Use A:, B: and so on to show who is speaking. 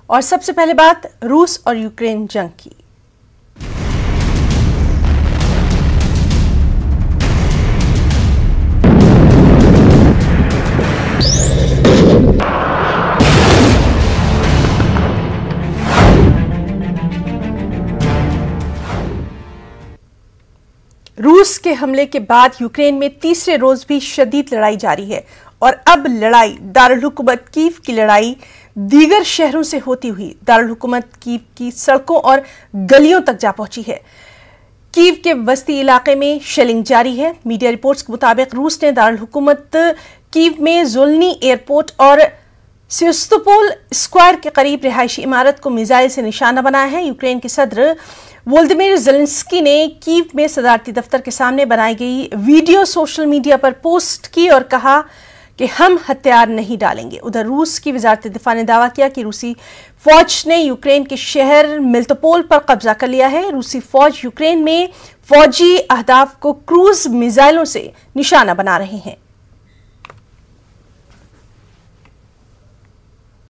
A: और सबसे पहले बात रूस और यूक्रेन जंग की। रूस के हमले के बाद यूक्रेन में तीसरे रोज भी शदीद लड़ाई जारी है और अब लड़ाई दारुल हुकूमत कीव की लड़ाई दीगर शहरों से होती हुई दारुल हुकूमत कीव की सड़कों और गलियों तक जा पहुंची है। कीव के वस्ती इलाके में शेलिंग जारी है। मीडिया रिपोर्ट्स के मुताबिक रूस ने दारुल हुकूमत कीव में ज़ोल्नी एयरपोर्ट और सेवास्तोपोल स्क्वायर के करीब रिहायशी इमारत को मिसाइल से निशाना बनाया है। यूक्रेन के सदर वोलोदिमीर ज़ेलेंस्की ने कीव में सदारती दफ्तर के सामने बनाई गई वीडियो सोशल मीडिया पर पोस्ट की और कहा कि हम हथियार नहीं डालेंगे। उधर रूस की वजारत दिफा ने दावा किया कि रूसी फौज ने यूक्रेन के शहर मिल्टोपोल पर कब्जा कर लिया है। रूसी फौज यूक्रेन में फौजी अहदाफ को क्रूज मिसाइलों से निशाना बना रहे हैं।